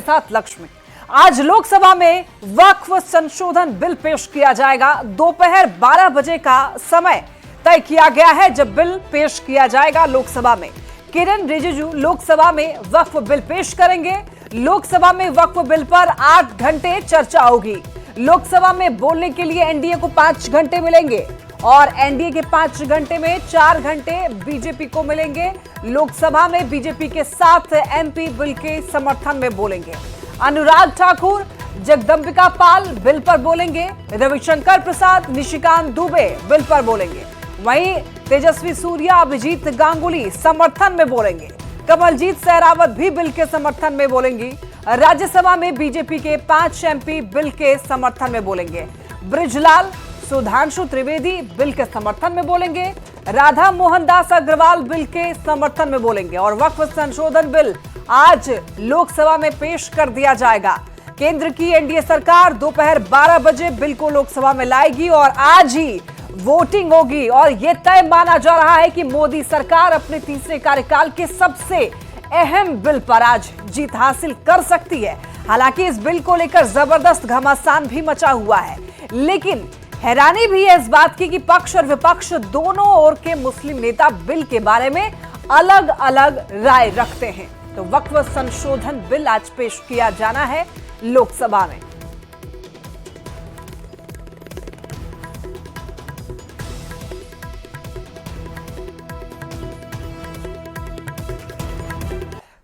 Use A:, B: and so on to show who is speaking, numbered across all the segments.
A: साथ लक्ष्मी। आज लोकसभा में वक्फ संशोधन बिल पेश किया जाएगा। दोपहर 12 बजे का समय तय किया गया है जब बिल पेश किया जाएगा लोकसभा में। किरण रिजिजू लोकसभा में वक्फ बिल पेश करेंगे। लोकसभा में वक्फ बिल पर 8 घंटे चर्चा होगी। लोकसभा में बोलने के लिए एनडीए को 5 घंटे मिलेंगे और एनडीए के 5 घंटे में 4 घंटे बीजेपी को मिलेंगे। लोकसभा में बीजेपी के 7 एमपी बिल के समर्थन में बोलेंगे। अनुराग ठाकुर, जगदंबिका पाल बिल पर बोलेंगे। रविशंकर प्रसाद, निशिकांत दुबे बिल पर बोलेंगे। वहीं तेजस्वी सूर्या, अभिजीत गांगुली समर्थन में बोलेंगे। कमलजीत सहरावत भी बिल के समर्थन में बोलेंगी। राज्यसभा में बीजेपी के 5 एमपी बिल के समर्थन में बोलेंगे। बृजलाल, सुधांशु त्रिवेदी बिल के समर्थन में बोलेंगे। राधा मोहन दास अग्रवाल बिल के समर्थन में बोलेंगे और वक्फ संशोधन बिल आज लोकसभा में पेश कर दिया जाएगा। केंद्र की एनडीए सरकार दोपहर 12 बजे बिल को लोकसभा में लाएगी और आज ही वोटिंग होगी और यह तय माना जा रहा है कि मोदी सरकार अपने तीसरे कार्यकाल के सबसे अहम बिल पर आज जीत हासिल कर सकती है। हालांकि इस बिल को लेकर जबरदस्त घमासान भी मचा हुआ है, लेकिन हैरानी भी है इस बात की कि पक्ष और विपक्ष दोनों ओर के मुस्लिम नेता बिल के बारे में अलग अलग राय रखते हैं। तो वक्फ संशोधन बिल आज पेश किया जाना है लोकसभा में।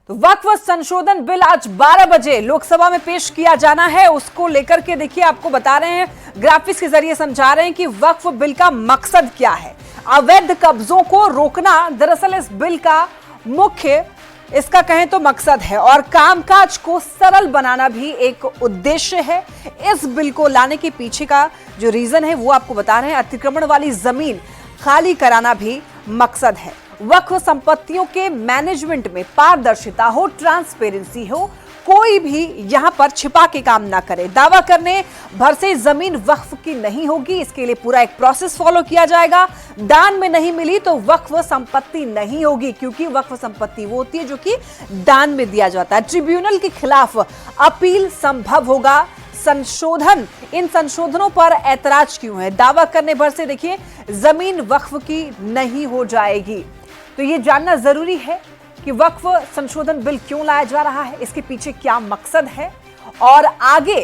A: तो वक्फ संशोधन बिल आज 12 बजे लोकसभा में पेश किया जाना है। उसको लेकर के देखिए, आपको बता रहे हैं, ग्राफिक्स के जरिए समझा रहे हैं कि वक्फ बिल का मकसद क्या है। अवैध कब्जों को रोकना दरअसल इस बिल का मुख्य, इसका कहें तो मकसद है और कामकाज को सरल बनाना भी एक उद्देश्य है। इस बिल को लाने के पीछे का जो रीजन है वो आपको बता रहे हैं। अतिक्रमण वाली जमीन खाली कराना भी मकसद है। वक्फ संपत्तियों के मैनेजमेंट में पारदर्शिता हो, ट्रांसपेरेंसी हो, कोई भी यहां पर छिपा के काम ना करे। दावा करने भर से जमीन वक्फ की नहीं होगी, इसके लिए पूरा एक प्रोसेस फॉलो किया जाएगा। दान में नहीं मिली तो वक्फ संपत्ति नहीं होगी, क्योंकि वक्फ संपत्ति वो होती है जो कि दान में दिया जाता है। ट्रिब्यूनल के खिलाफ अपील संभव होगा। संशोधन, इन संशोधनों पर ऐतराज क्यों है? दावा करने भर से देखिए जमीन वक्फ की नहीं हो जाएगी। तो ये जानना जरूरी है कि वक्फ संशोधन बिल क्यों लाया जा रहा है, इसके पीछे क्या मकसद है और आगे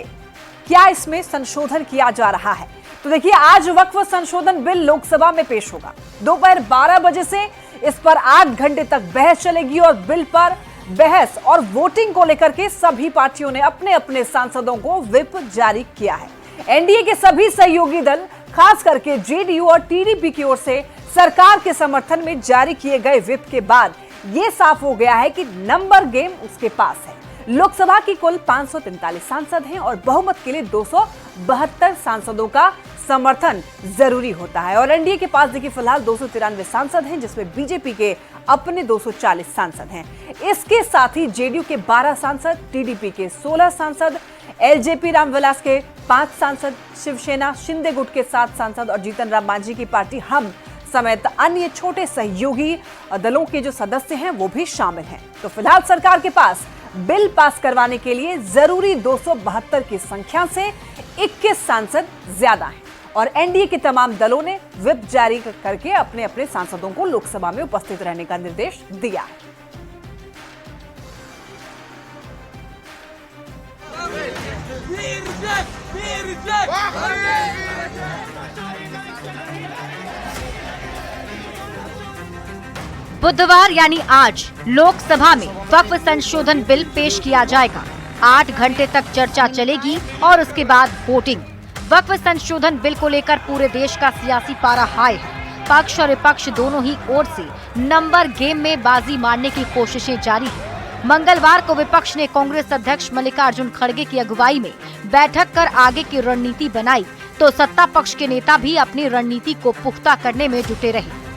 A: क्या इसमें संशोधन किया जा रहा है। तो देखिए, आज वक्फ संशोधन बिल लोकसभा में पेश होगा। दोपहर 12 बजे से इस पर 8 घंटे तक बहस चलेगी और बिल पर बहस और वोटिंग को लेकर के सभी पार्टियों ने अपने अपने सांसदों को व्हिप जारी किया है। एनडीए के सभी सहयोगी दल, खास करके जेडीयू और टीडीपी की ओर से सरकार के समर्थन में जारी किए गए व्हिप के बाद यह साफ हो गया है कि नंबर गेम उसके पास है। लोकसभा की कुल 543 सांसद हैं और बहुमत के लिए 272 सांसदों का समर्थन जरूरी होता है और एनडीए के पास देखिए फिलहाल 293 सांसद हैं, जिसमें बीजेपी के अपने 240 सांसद हैं। इसके साथ ही जेडीयू के 12 सांसद, टीडीपी के 16 सांसद, एलजेपी रामविलास के 5 सांसद, शिवसेना शिंदे गुट के 7 सांसद और जीतन राम मांझी की पार्टी हम समेत अन्य छोटे सहयोगी दलों के जो सदस्य हैं वो भी शामिल हैं। तो फिलहाल सरकार के पास बिल पास करवाने के लिए जरूरी 272 की संख्या से 21 सांसद ज्यादा हैं और एनडीए के तमाम दलों ने व्हिप जारी करके अपने अपने सांसदों को लोकसभा में उपस्थित रहने का निर्देश दिया है।
B: बुधवार यानी आज लोकसभा में वक्फ संशोधन बिल पेश किया जाएगा। 8 घंटे तक चर्चा चलेगी और उसके बाद वोटिंग। वक्फ संशोधन बिल को लेकर पूरे देश का सियासी पारा हाई है। पक्ष और विपक्ष दोनों ही ओर से नंबर गेम में बाजी मारने की कोशिशें जारी है। मंगलवार को विपक्ष ने कांग्रेस अध्यक्ष मल्लिकार्जुन खड़गे की अगुवाई में बैठक कर आगे की रणनीति बनाई, तो सत्ता पक्ष के नेता भी अपनी रणनीति को पुख्ता करने में जुटे रहे।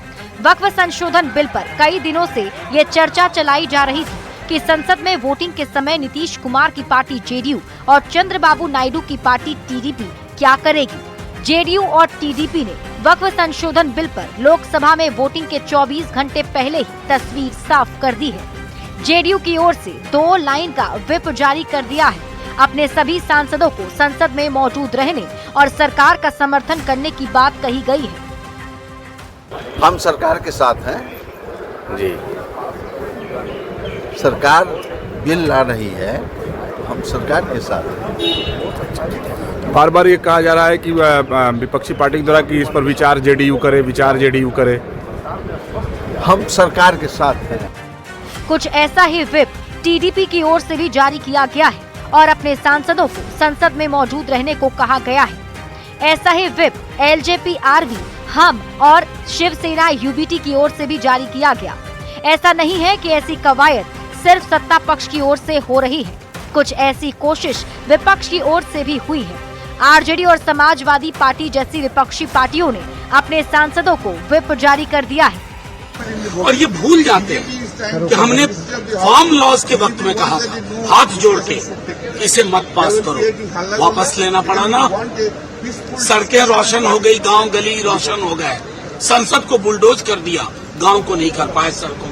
B: वक्फ संशोधन बिल पर कई दिनों से ये चर्चा चलाई जा रही थी कि संसद में वोटिंग के समय नीतीश कुमार की पार्टी जेडीयू और चंद्रबाबू नायडू की पार्टी टीडीपी क्या करेगी। जेडीयू और टीडीपी ने वक्फ संशोधन बिल पर लोकसभा में वोटिंग के 24 घंटे पहले ही तस्वीर साफ कर दी है। जेडीयू की ओर से 2 लाइन का व्हिप जारी कर दिया है। अपने सभी सांसदों को संसद में मौजूद रहने और सरकार का समर्थन करने की बात कही गई है।
C: हम सरकार के साथ हैं जी। सरकार बिल ला रही है तो हम सरकार के साथ हैं।
D: बार बार ये कहा जा रहा है कि विपक्षी पार्टी के द्वारा कि इस पर विचार जेडीयू करे।
C: हम सरकार के साथ हैं।
B: कुछ ऐसा ही व्हिप टीडीपी की ओर से भी जारी किया गया है और अपने सांसदों को संसद में मौजूद रहने को कहा गया है। ऐसा ही व्हिप एलजेपी, आरवी, हम और शिवसेना यूबीटी की ओर से भी जारी किया गया। ऐसा नहीं है कि ऐसी कवायद सिर्फ सत्ता पक्ष की ओर से हो रही है, कुछ ऐसी कोशिश विपक्ष की ओर से भी हुई है। आरजेडी और समाजवादी पार्टी जैसी विपक्षी पार्टियों ने अपने सांसदों को व्हिप जारी कर दिया है।
E: और ये भूल जाते हैं कि हमने फार्म लॉज के वक्त में कहा था हाथ जोड़ के इसे मत पास करो, वापस लेना पड़ा ना। सड़कें रोशन हो गई, गांव गली रोशन हो गए, संसद को बुलडोज कर दिया, गांव को नहीं कर पाए सड़कों।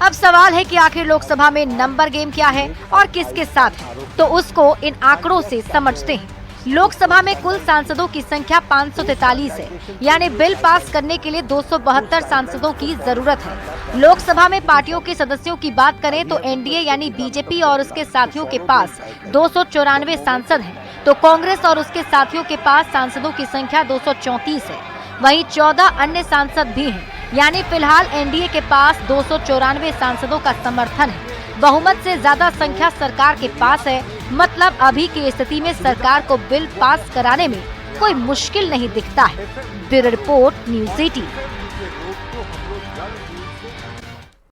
B: अब सवाल है कि आखिर लोकसभा में नंबर गेम क्या है और किसके साथ है, तो उसको इन आंकड़ों से समझते हैं। लोकसभा में कुल सांसदों की संख्या 543 है, यानी बिल पास करने के लिए 272 सांसदों की जरूरत है। लोकसभा में पार्टियों के सदस्यों की बात करें तो एनडीए यानी बीजेपी और उसके साथियों के पास 294 सांसद हैं, तो कांग्रेस और उसके साथियों के पास सांसदों की संख्या 234 है। वहीं 14 अन्य सांसद भी हैं, यानी फिलहाल एनडीए के पास 294 सांसदों का समर्थन है। बहुमत से ज्यादा संख्या सरकार के पास है, मतलब अभी की स्थिति में सरकार को बिल पास कराने में कोई मुश्किल नहीं दिखता है। Bureau report, news 18।